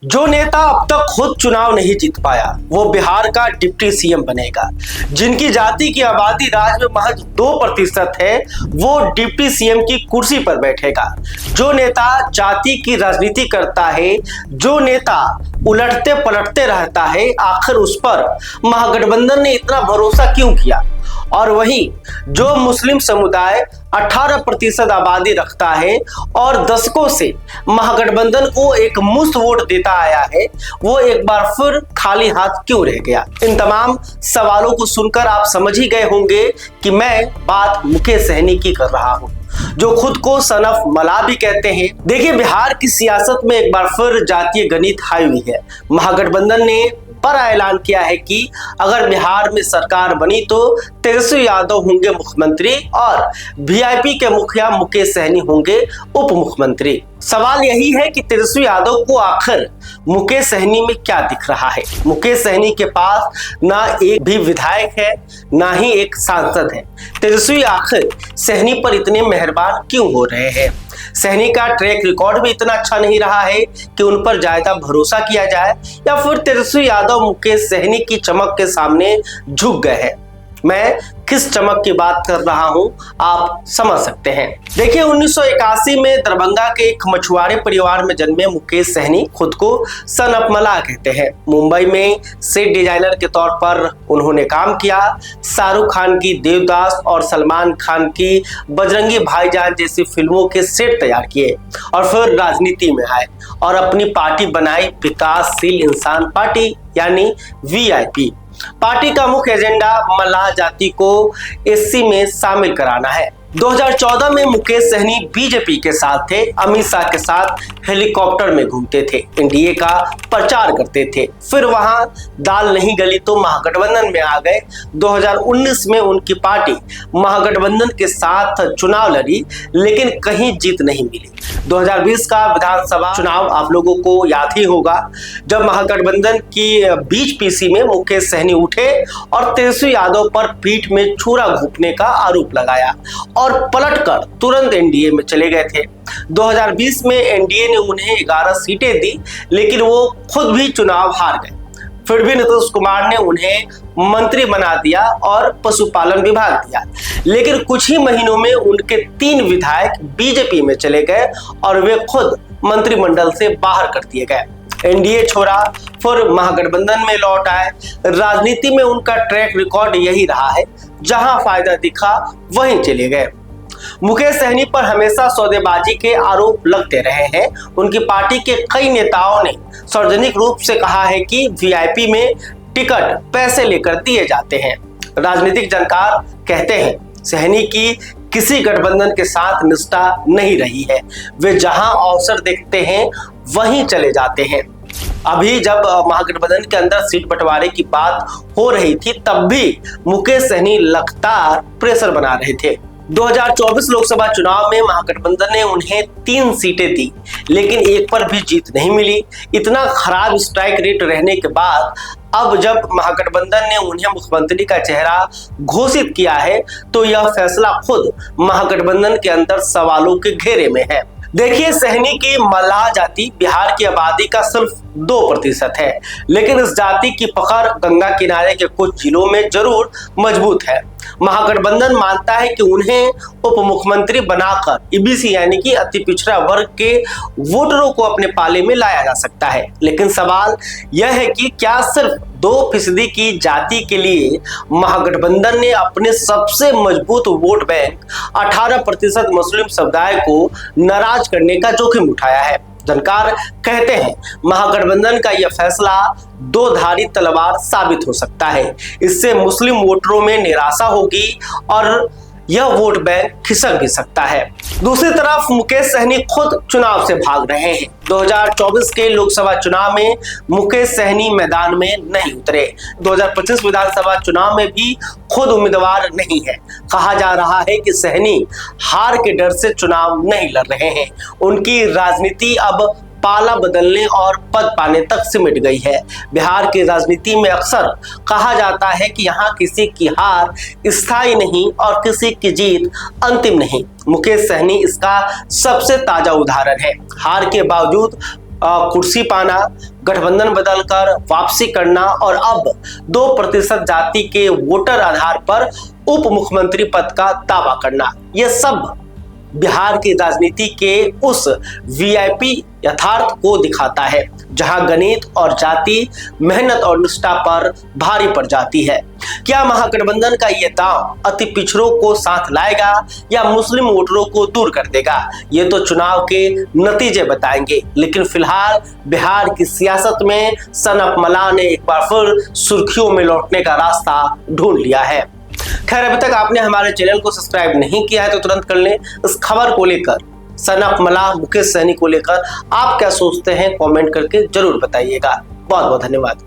जो नेता अब तक खुद चुनाव नहीं जीत पाया वो बिहार का डिप्टी सीएम बनेगा। जिनकी जाति की आबादी राज्य में महज 2% है वो डिप्टी सीएम की कुर्सी पर बैठेगा। जो नेता जाति की राजनीति करता है, जो नेता उलटते पलटते रहता है, आखिर उस पर महागठबंधन ने इतना भरोसा क्यों किया? और वहीं जो मुस्लिम समुदाय 18% आबादी रखता है और दशकों से महागठबंधन को एक मुश्त वोट देता आया है, वो एक बार फिर खाली हाथ क्यों रह गया? इन तमाम सवालों को सुनकर आप समझ ही गए होंगे कि मैं बात मुकेश सहनी की कर रहा हूं, जो खुद को सन ऑफ मला भी कहते हैं। देखिए, बिहार की सियासत में एक बार फिर जातीय गणित हाई हुई है। महागठबंधन ने बड़ा ऐलान किया है कि अगर बिहार में सरकार बनी तो तेजस्वी यादव होंगे मुख्यमंत्री और वीआईपी के मुखिया मुकेश सहनी होंगे उप मुख्यमंत्री। सवाल यही है कि तेजस्वी यादव को आखिर मुकेश सहनी में क्या दिख रहा है? मुकेश सहनी के पास ना एक भी विधायक है, ना ही एक सांसद है। तेजस्वी आखिर सहनी पर इतने मेहरबान क्यों हो रहे हैं? सहनी का ट्रैक रिकॉर्ड भी इतना अच्छा नहीं रहा है कि उन पर ज्यादा भरोसा किया जाए, या फिर तेजस्वी यादव मुकेश सहनी की चमक के सामने झुक गए हैं? मैं किस चमक की बात कर रहा हूं आप समझ सकते हैं। देखिए, 1981 में दरभंगा के एक मछुआरे परिवार में जन्मे मुकेश सहनी खुद को सन ऑफ मला कहते हैं। मुंबई में सेट डिजाइनर के तौर पर उन्होंने काम किया। शाहरुख खान की देवदास और सलमान खान की बजरंगी भाईजान जैसी फिल्मों के सेट तैयार किए और फिर राजनीति में आए और अपनी पार्टी बनाई विकासशील इंसान पार्टी यानी वीआईपी। पार्टी का मुख्य एजेंडा मल्लाह जाति को एससी में शामिल कराना है। 2014 में मुकेश सहनी बीजेपी के साथ थे, अमित शाह के साथ हेलीकॉप्टर में घूमते थे, एनडीए का प्रचार करते थे। फिर वहां दाल नहीं गली तो महागठबंधन में आ गए। 2019 में उनकी पार्टी महागठबंधन के साथ चुनाव लड़ी, लेकिन कहीं जीत नहीं मिली। 2020 का विधानसभा चुनाव आप लोगों को याद ही होगा, जब महागठबंधन की बीच पीसी में मुकेश सहनी उठे और तेजस्वी यादव पर पीठ में छुरा घोंपने का आरोप लगाया और पलटकर तुरंत एनडीए में चले गए थे। 2020 में एनडीए ने उन्हें 11 सीटें दी, लेकिन वो खुद भी चुनाव हार गए। फिर भी नीतीश कुमार ने उन्हें मंत्री बना दिया और पशुपालन विभाग दिया, लेकिन कुछ ही महीनों में उनके 3 विधायक बीजेपी में चले गए और वे खुद मंत्रिमंडल से बाहर कर दिए गए। एनडीए छोड़ा, फिर महागठबंधन में लौट आए। राजनीति में उनका ट्रैक रिकॉर्ड यही रहा है, जहां फायदा दिखा वहीं चले गए। मुकेश सहनी पर हमेशा सौदेबाजी के आरोप लगते रहे हैं। उनकी पार्टी के कई नेताओं ने सार्वजनिक रूप से कहा है कि वीआईपी में टिकट पैसे लेकर दिए जाते हैं। राजनीतिक जानकार कहते हैं सहनी की किसी गठबंधन के साथ निष्ठा नहीं रही है। वे जहां अवसर देखते हैं वहीं चले जाते हैं। अभी जब महागठबंधन के अंदर सीट बंटवारे की बात हो रही थी, तब भी मुकेश सहनी लगातार प्रेशर बना रहे थे। 2024 लोकसभा चुनाव में महागठबंधन ने उन्हें 3 सीटें दी, लेकिन एक पर भी जीत नहीं मिली। इतना खराब स्ट्राइक रेट रहने के बाद अब जब महागठबंधन ने उन्हें मुख्यमंत्री का चेहरा घोषित किया है, तो यह फैसला खुद महागठबंधन के अंदर सवालों के घेरे में है। देखिए, सहनी की मल्लाह जाति बिहार की आबादी का सिर्फ 2% है, लेकिन इस जाति की पकड़ गंगा किनारे के कुछ जिलों में जरूर मजबूत है। महागठबंधन मानता है कि उन्हें उप मुख्यमंत्री बनाकर ईबीसी यानी कि अति पिछड़ा वर्ग के वोटरों को अपने पाले में लाया जा सकता है। लेकिन सवाल यह है कि क्या सिर्फ 2% की जाति के लिए महागठबंधन ने अपने सबसे मजबूत वोट बैंक 18% मुस्लिम समुदाय को नाराज करने का जोखिम उठाया है? जानकार कहते हैं महागठबंधन का यह फैसला 2 धारी तलवार साबित हो सकता है। इससे मुस्लिम वोटरों में निराशा होगी और यह वोट बैंक खिसक भी सकता है। दूसरी तरफ मुकेश सहनी खुद चुनाव से भाग रहे हैं। 2024 के लोकसभा चुनाव में मुकेश सहनी मैदान में नहीं उतरे। 2025 विधानसभा चुनाव में भी खुद उम्मीदवार नहीं है। कहा जा रहा है कि सहनी हार के डर से चुनाव नहीं लड़ रहे हैं। उनकी राजनीति अब पाला बदलने और पद पाने तक सिमट गई है। बिहार की राजनीति में अक्सर कहा जाता है कि यहाँ किसी की हार स्थायी नहीं और किसी की जीत अंतिम नहीं। मुकेश सहनी इसका सबसे ताजा उदाहरण है। हार के बावजूद कुर्सी पाना, गठबंधन बदलकर वापसी करना और अब 2% जाति के वोटर आधार पर उप मुख्यमंत्री पद का दावा करना, यह सब बिहार की राजनीति के उस वीआईपी यथार्थ को दिखाता है जहां गणित और जाति मेहनत और निष्ठा पर भारी पड़ जाती है। क्या महागठबंधन का ये दांव अति पिछड़ों को साथ लाएगा या मुस्लिम वोटरों को दूर कर देगा, ये तो चुनाव के नतीजे बताएंगे। लेकिन फिलहाल बिहार की सियासत में सनत मला ने एक बार फिर सुर्खियों में लौटने का रास्ता ढूंढ लिया है। खैर, अभी तक आपने हमारे चैनल को सब्सक्राइब नहीं किया है तो तुरंत कर लें। इस खबर को लेकर, सनत मला मुकेश सहनी को लेकर आप क्या सोचते हैं, कमेंट करके जरूर बताइएगा। बहुत बहुत धन्यवाद।